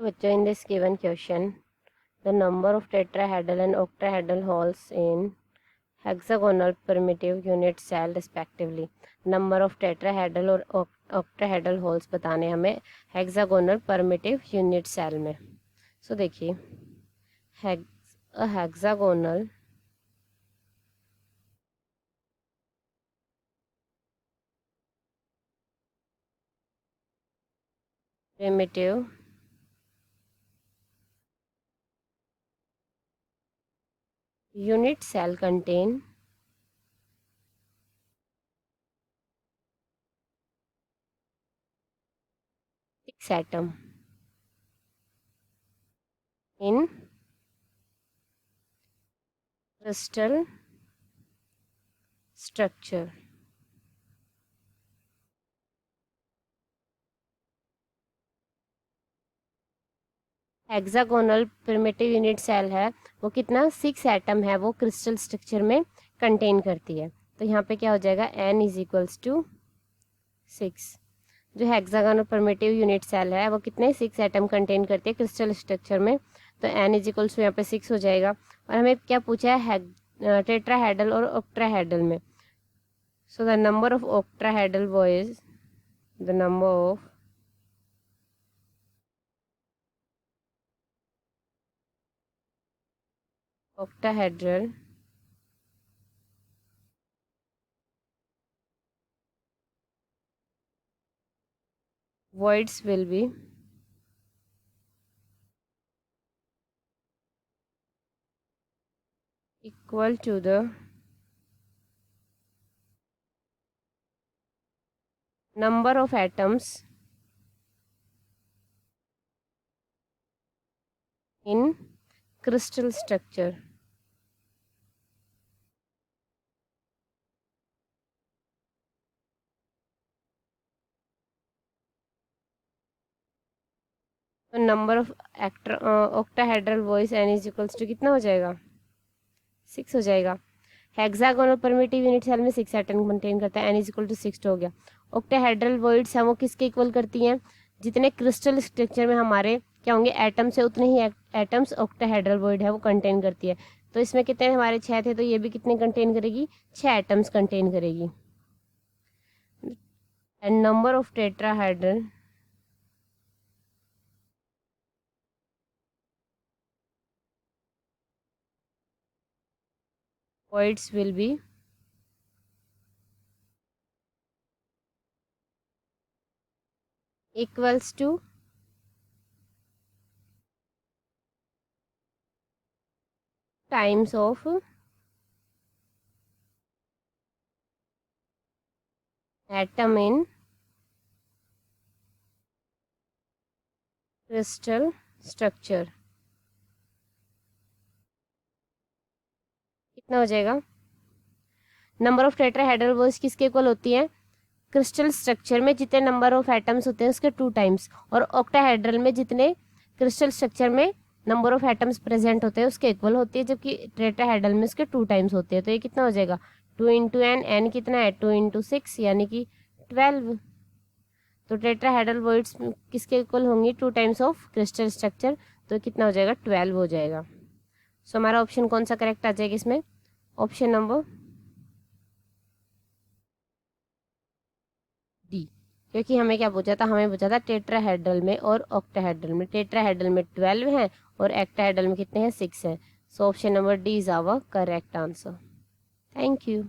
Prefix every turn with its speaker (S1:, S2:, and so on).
S1: बच्चों, in this given question, the number of tetrahedral and octahedral holes in hexagonal primitive unit cell respectively. Number of tetrahedral और octahedral holes बताने हमें hexagonal primitive unit cell में. So देखिए, hexagonal primitive unit cell contain six atom in crystal structure. Hexagonal primitive unit cell है वो कितना 6 atom है वो क्रिस्टल स्ट्रक्चर में कंटेन करती है. तो यहाँ पे क्या हो जाएगा, n इज इक्वल्स टू 6. जो हेक्सागोनल प्रिमिटिव यूनिट सेल है वो कितने 6 एटम कंटेन करती है क्रिस्टल स्ट्रक्चर में. तो n इज इक्वल्स टू यहाँ पे 6 हो जाएगा. और हमें क्या पूछा है टेट्राहेड्रल और ऑक्टाहेड्रल में. So the number of octahedral वो is the number of octahedral voids will be equal to the number of atoms in crystal structure. तो number of octahedral voids n is equals to कितना हो जाएगा, 6 हो जाएगा. Hexagonal primitive unit cell में 6 atom contain करता है, n is equal to 6 हो गया. ऑक्टाहेड्रल वॉइड्स हैं वो किसके इक्वल करती हैं, जितने क्रिस्टल स्ट्रक्चर में हमारे क्या होंगे एटम्स है उतने ही एटम्स ऑक्टाहेड्रल वॉइड है वो कंटेन करती है. तो इसमें कितने हमारे 6 थे, तो ये भी कितने कंटेन करेगी, 6 एटम्स कंटेन करेगी. And number of tetrahedral voids will be equals to times of atom in crystal structure. कितना हो जाएगा, नंबर ऑफ टेट्राहेड्रल वॉइस किसके इक्वल होती है, क्रिस्टल स्ट्रक्चर में जितने नंबर ऑफ एटम्स होते हैं उसके 2 टाइम्स, और ऑक्टाहेड्रल में जितने क्रिस्टल स्ट्रक्चर में नंबर ऑफ एटम्स प्रेजेंट होते हैं उसके इक्वल होती है, जबकि टेट्राहेड्रल में उसके 2 टाइम्स होते हैं. तो ये कितना हो जाएगा, 2 इंटू एन, एन कितना है 2 इंटू 6 यानी कि 12. तो टेट्राहेड्रल वॉइड्स किसके इक्वल होंगी, 2 टाइम्स ऑफ क्रिस्टल स्ट्रक्चर. तो कितना हो जाएगा, 12 हो जाएगा. सो हमारा ऑप्शन कौन सा करेक्ट आ जाएगा इसमें, ऑप्शन नंबर डी. क्योंकि हमें क्या पूछा था, हमें पूछा था टेट्राहेड्रल में और ऑक्टाहेड्रल में. टेट्राहेड्रल में 12 हैं और ऑक्टाहेड्रल में कितने हैं, 6 हैं. So option number D is our correct answer. Thank you.